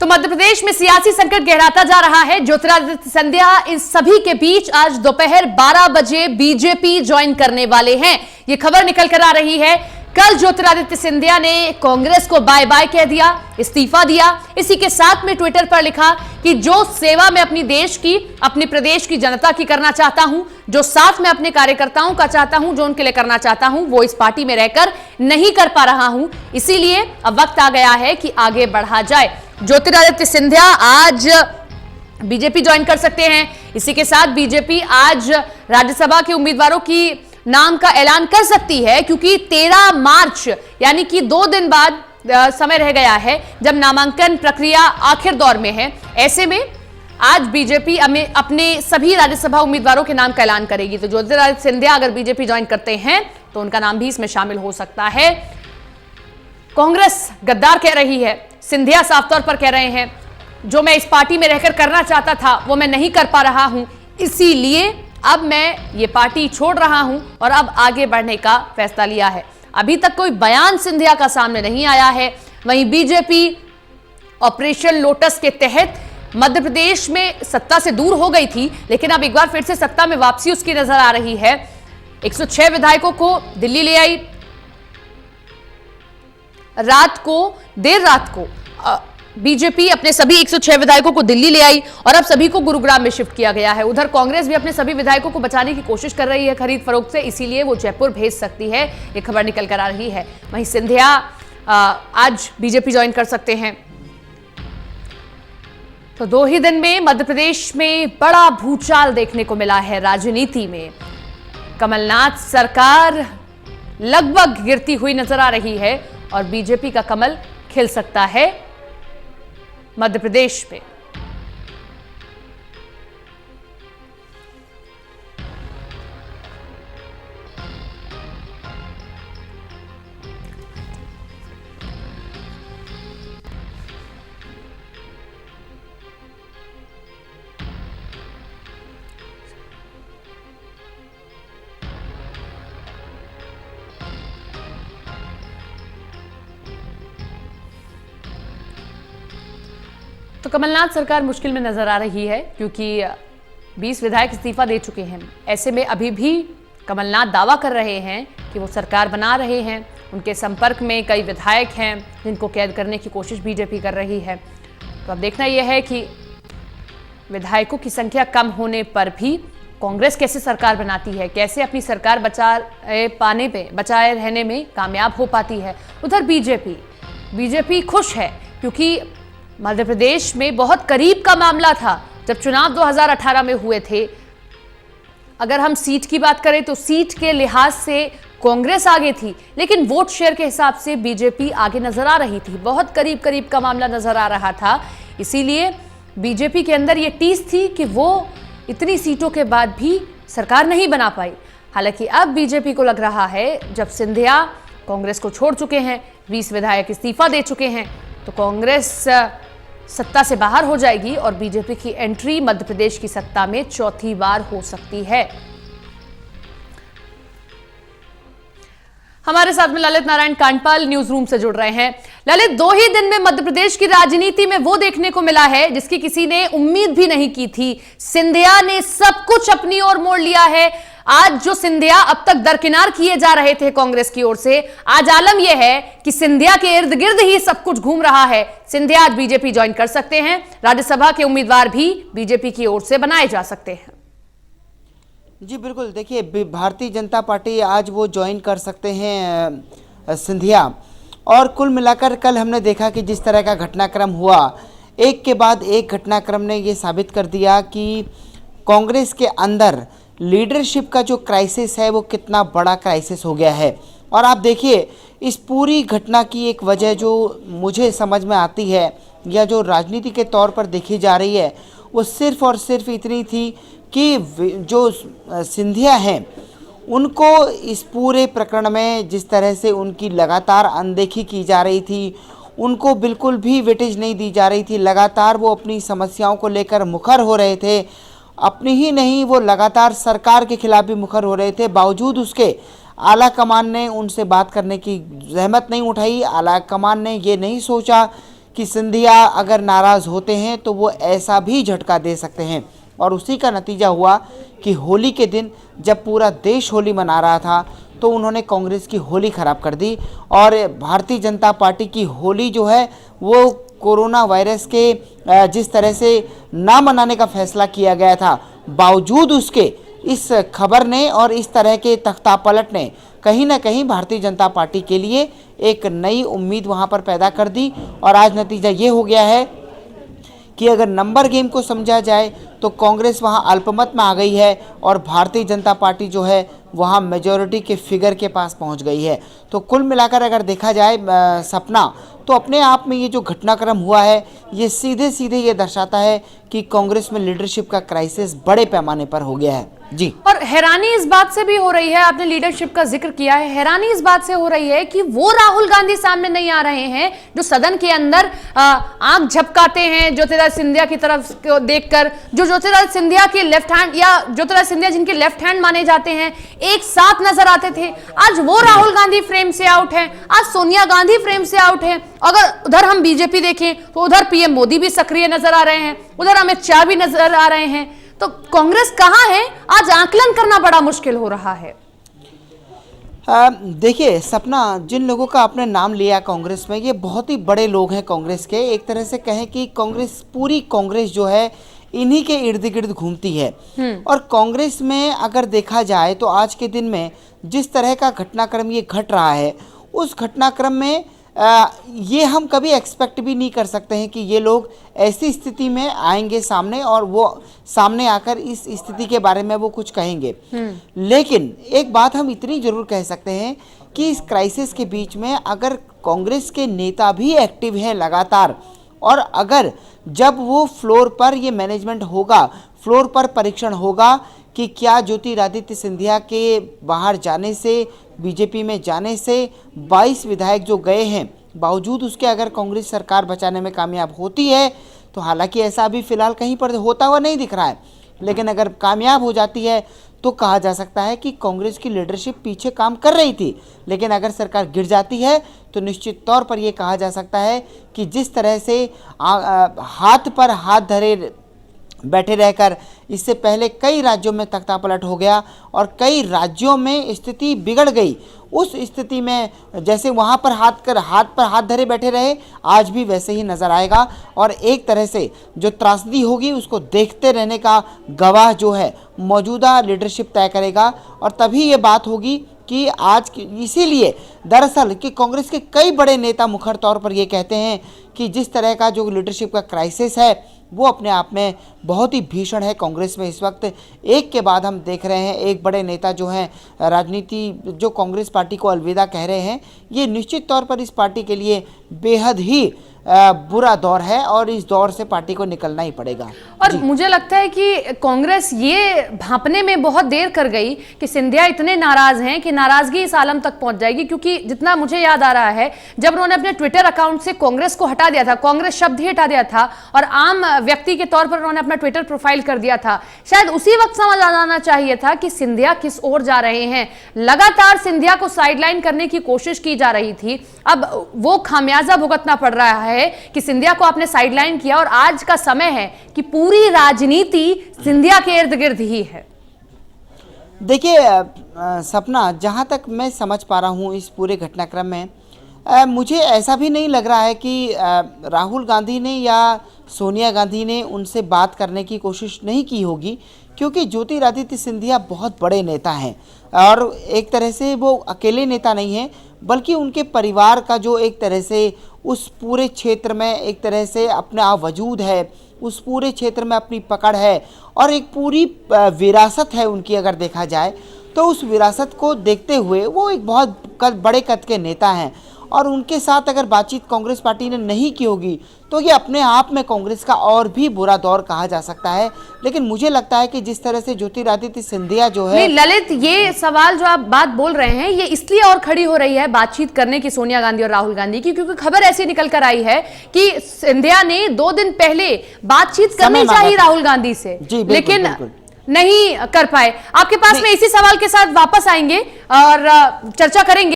तो मध्य प्रदेश में सियासी संकट गहराता जा रहा है। ज्योतिरादित्य सिंधिया इस सभी के बीच आज दोपहर 12 बजे बीजेपी ज्वाइन करने वाले हैं। यह खबर निकल कर आ रही है। कल ज्योतिरादित्य सिंधिया ने कांग्रेस को बाय बाय कह दिया, इस्तीफा दिया। इसी के साथ में ट्विटर पर लिखा कि जो सेवा मैं अपनी देश की, अपने प्रदेश की जनता की करना चाहता हूं, जो साथ में अपने कार्यकर्ताओं का चाहता हूं, जो उनके लिए करना चाहता हूं, वो इस पार्टी में रहकर नहीं कर पा रहा हूं। इसीलिए अब वक्त आ गया है कि आगे बढ़ा जाए। ज्योतिरादित्य सिंधिया आज बीजेपी ज्वाइन कर सकते हैं। इसी के साथ बीजेपी आज राज्यसभा के उम्मीदवारों की नाम का ऐलान कर सकती है, क्योंकि 13 मार्च यानी कि 2 दिन बाद समय रह गया है जब नामांकन प्रक्रिया आखिर दौर में है। ऐसे में आज बीजेपी अपने सभी राज्यसभा उम्मीदवारों के नाम का ऐलान करेगी। तो ज्योतिरादित्य सिंधिया अगर बीजेपी ज्वाइन करते हैं तो उनका नाम भी इसमें शामिल हो सकता है। कांग्रेस गद्दार कह रही है, सिंधिया साफ तौर पर कह रहे हैं जो मैं इस पार्टी में रहकर करना चाहता था वो मैं नहीं कर पा रहा हूं, इसीलिए अब मैं ये पार्टी छोड़ रहा हूं और अब आगे बढ़ने का फैसला लिया है। अभी तक कोई बयान सिंधिया का सामने नहीं आया है। वहीं बीजेपी ऑपरेशन लोटस के तहत मध्य प्रदेश में सत्ता से दूर हो गई थी, लेकिन अब एक बार फिर से सत्ता में वापसी उसकी नजर आ रही है। 106 विधायकों को दिल्ली ले आई। देर रात को बीजेपी अपने सभी 106 विधायकों को दिल्ली ले आई और अब सभी को गुरुग्राम में शिफ्ट किया गया है। उधर कांग्रेस भी अपने सभी विधायकों को बचाने की कोशिश कर रही है खरीद फरोख्त से, इसीलिए वो जयपुर भेज सकती है। ये खबर निकल कर आ रही है। वहीं सिंधिया आज बीजेपी ज्वाइन कर सकते हैं। तो 2 ही दिन में मध्य प्रदेश में बड़ा भूचाल देखने को मिला है। राजनीति में कमलनाथ सरकार लगभग गिरती हुई नजर आ रही है और बीजेपी का कमल खिल सकता है मध्य प्रदेश में। तो कमलनाथ सरकार मुश्किल में नजर आ रही है, क्योंकि 20 विधायक इस्तीफा दे चुके हैं। ऐसे में अभी भी कमलनाथ दावा कर रहे हैं कि वो सरकार बना रहे हैं। उनके संपर्क में कई विधायक हैं जिनको कैद करने की कोशिश बीजेपी कर रही है। तो अब देखना यह है कि विधायकों की संख्या कम होने पर भी कांग्रेस कैसे सरकार बनाती है, कैसे अपनी सरकार बचाए रहने में कामयाब हो पाती है। उधर बीजेपी खुश है, क्योंकि मध्य प्रदेश में बहुत करीब का मामला था जब चुनाव 2018 में हुए थे। अगर हम सीट की बात करें तो सीट के लिहाज से कांग्रेस आगे थी, लेकिन वोट शेयर के हिसाब से बीजेपी आगे नजर आ रही थी। बहुत करीब का मामला नजर आ रहा था। इसीलिए बीजेपी के अंदर यह टीस थी कि वो इतनी सीटों के बाद भी सरकार नहीं बना पाई। हालांकि अब बीजेपी को लग रहा है, जब सिंधिया कांग्रेस को छोड़ चुके हैं, 20 विधायक इस्तीफा दे चुके हैं, तो कांग्रेस सत्ता से बाहर हो जाएगी और बीजेपी की एंट्री मध्य प्रदेश की सत्ता में चौथी बार हो सकती है। हमारे साथ में ललित नारायण कांडपाल न्यूज रूम से जुड़ रहे हैं। ललित, 2 ही दिन में मध्य प्रदेश की राजनीति में वो देखने को मिला है जिसकी किसी ने उम्मीद भी नहीं की थी। सिंधिया ने सब कुछ अपनी ओर मोड़ लिया है। आज जो सिंधिया अब तक दरकिनार किए जा रहे थे कांग्रेस की ओर से, आज आलम यह है कि सिंधिया के इर्द गिर्द ही सब कुछ घूम रहा है। सिंधिया आज बीजेपी ज्वाइन कर सकते हैं। राज्यसभा के उम्मीदवार भी बीजेपी की ओर से बनाए जा सकते हैं। जी बिल्कुल, देखिए भारतीय जनता पार्टी आज वो ज्वाइन कर सकते हैं सिंधिया। और कुल मिलाकर कल हमने देखा कि जिस तरह का घटनाक्रम हुआ, एक के बाद एक घटनाक्रम ने ये साबित कर दिया कि कांग्रेस के अंदर लीडरशिप का जो क्राइसिस है वो कितना बड़ा क्राइसिस हो गया है। और आप देखिए, इस पूरी घटना की एक वजह जो मुझे समझ में आती है या जो राजनीति के तौर पर देखी जा रही है, वो सिर्फ और सिर्फ इतनी थी कि जो सिंधिया हैं उनको इस पूरे प्रकरण में जिस तरह से उनकी लगातार अनदेखी की जा रही थी, उनको बिल्कुल भी वेटेज नहीं दी जा रही थी। लगातार वो अपनी समस्याओं को लेकर मुखर हो रहे थे। अपनी ही नहीं, वो लगातार सरकार के खिलाफ भी मुखर हो रहे थे। बावजूद उसके आला कमान ने उनसे बात करने की जहमत नहीं उठाई। आला कमान ने ये नहीं सोचा कि सिंधिया अगर नाराज होते हैं तो वो ऐसा भी झटका दे सकते हैं। और उसी का नतीजा हुआ कि होली के दिन जब पूरा देश होली मना रहा था तो उन्होंने कांग्रेस की होली खराब कर दी। और भारतीय जनता पार्टी की होली जो है वो कोरोना वायरस के जिस तरह से ना मनाने का फैसला किया गया था, बावजूद उसके इस खबर ने और इस तरह के तख्तापलट ने कहीं ना कहीं भारतीय जनता पार्टी के लिए एक नई उम्मीद वहां पर पैदा कर दी। और आज नतीजा ये हो गया है कि अगर नंबर गेम को समझा जाए तो कांग्रेस वहां अल्पमत में आ गई है और भारतीय जनता पार्टी जो है वहां मेजॉरिटी के फिगर के पास पहुंच गई है। तो कुल मिलाकर अगर देखा जाए सपना, तो अपने आप में ये जो घटनाक्रम हुआ है ये सीधे सीधे ये दर्शाता है कि कांग्रेस में लीडरशिप का क्राइसिस बड़े पैमाने पर हो गया है। जी, और हैरानी इस बात से भी हो रही है, आपने लीडरशिप का जिक्र किया है, हैरानी इस बात से हो रही है कि वो राहुल गांधी सामने नहीं आ रहे हैं जो सदन के अंदर आंख झपकाते हैं ज्योतिरादित्य सिंधिया की तरफ देखकर, जो ज्योतिरादित्य सिंधिया के लेफ्ट हैंड या ज्योतिरादित्य सिंधिया जिनके लेफ्ट हैंड माने जाते हैं एक साथ नजर आते थे। आज वो राहुल गांधी फ्रेम से आउट है, आज सोनिया गांधी फ्रेम से आउट है। अगर उधर हम बीजेपी देखें तो उधर पीएम मोदी भी सक्रिय नजर आ रहे हैं, उधर अमित शाह भी नजर आ रहे हैं। तो कांग्रेस कहां है, आज आकलन करना बड़ा मुश्किल हो रहा है। देखिए सपना, जिन लोगों का आपने नाम लिया कांग्रेस में, ये बहुत ही बड़े लोग हैं कांग्रेस के। एक तरह से कहें कि पूरी कांग्रेस जो है इन्हीं के इर्द गिर्द घूमती है। और कांग्रेस में अगर देखा जाए तो आज के दिन में जिस तरह का घटनाक्रम ये घट रहा है, उस घटनाक्रम में ये हम कभी एक्सपेक्ट भी नहीं कर सकते हैं कि ये लोग ऐसी स्थिति में आएंगे सामने और वो सामने आकर इस स्थिति के बारे में वो कुछ कहेंगे। लेकिन एक बात हम इतनी जरूर कह सकते हैं कि इस क्राइसिस के बीच में अगर कांग्रेस के नेता भी एक्टिव हैं लगातार, और अगर जब वो फ्लोर पर ये मैनेजमेंट होगा, फ्लोर पर परीक्षण होगा कि क्या ज्योतिरादित्य सिंधिया के बाहर जाने से, बीजेपी में जाने से 22 विधायक जो गए हैं, बावजूद उसके अगर कांग्रेस सरकार बचाने में कामयाब होती है, तो हालांकि ऐसा अभी फिलहाल कहीं पर होता हुआ नहीं दिख रहा है, लेकिन अगर कामयाब हो जाती है तो कहा जा सकता है कि कांग्रेस की लीडरशिप पीछे काम कर रही थी। लेकिन अगर सरकार गिर जाती है तो निश्चित तौर पर यह कहा जा सकता है कि जिस तरह से हाथ पर हाथ धरे बैठे रहकर इससे पहले कई राज्यों में तख्तापलट हो गया और कई राज्यों में स्थिति बिगड़ गई। उस स्थिति में जैसे वहाँ पर हाथ पर हाथ धरे बैठे रहे, आज भी वैसे ही नज़र आएगा। और एक तरह से जो त्रासदी होगी उसको देखते रहने का गवाह जो है मौजूदा लीडरशिप तय करेगा। और तभी ये बात होगी कि आज इसीलिए दरअसल कि कांग्रेस के कई बड़े नेता मुखर तौर पर ये कहते हैं कि जिस तरह का जो लीडरशिप का क्राइसिस है वो अपने आप में बहुत ही भीषण है कांग्रेस में इस वक्त। एक के बाद हम देख रहे हैं एक बड़े नेता जो हैं राजनीति जो कांग्रेस पार्टी को अलविदा कह रहे हैं। ये निश्चित तौर पर इस पार्टी के लिए बेहद ही बुरा दौर है और इस दौर से पार्टी को निकलना ही पड़ेगा। और मुझे लगता है कि कांग्रेस ये भांपने में बहुत देर कर गई कि सिंधिया इतने नाराज हैं कि नाराजगी इस आलम तक पहुंच जाएगी। क्योंकि जितना मुझे याद आ रहा है, जब उन्होंने अपने ट्विटर अकाउंट से कांग्रेस को हटा दिया था, कांग्रेस शब्द ही हटा दिया था और आम व्यक्ति के तौर पर उन्होंने अपना ट्विटर प्रोफाइल कर दिया था, शायद उसी वक्त समझ आ जाना चाहिए था कि सिंधिया किस ओर जा रहे हैं। लगातार सिंधिया को साइडलाइन करने की कोशिश की जा रही थी, अब वो खामियाजा भुगतना पड़ रहा है कि सिंधिया को आपने साइडलाइन किया और आज का समय है कि पूरी राजनीति सिंधिया के इर्द गिर्द ही है। देखिए सपना, जहां तक मैं समझ पा रहा हूं इस पूरे घटनाक्रम में, मुझे ऐसा भी नहीं लग रहा है कि राहुल गांधी ने या सोनिया गांधी ने उनसे बात करने की कोशिश नहीं की होगी, क्योंकि ज्योतिरादित्य सिंधिया बहुत बड़े नेता हैं और एक तरह से वो अकेले नेता नहीं हैं, बल्कि उनके परिवार का जो एक तरह से उस पूरे क्षेत्र में एक तरह से अपना वजूद है, उस पूरे क्षेत्र में अपनी पकड़ है और एक पूरी विरासत है उनकी। अगर देखा जाए तो उस विरासत को देखते हुए वो एक बहुत बड़े कद के नेता हैं और उनके साथ अगर बातचीत कांग्रेस पार्टी ने नहीं की होगी तो ये अपने आप में कांग्रेस का और भी बुरा दौर कहा जा सकता है। लेकिन मुझे लगता है कि जिस तरह से ज्योतिरादित्य सिंधिया जो है, ललित, ये सवाल जो आप बात बोल रहे हैं ये इसलिए और खड़ी हो रही है बातचीत करने की सोनिया गांधी और राहुल गांधी की, क्योंकि खबर ऐसी निकल कर आई है कि सिंधिया ने 2 दिन पहले बातचीत करनी चाहिए राहुल गांधी से, लेकिन नहीं कर पाए। आपके पास में इसी सवाल के साथ वापस आएंगे और चर्चा करेंगे।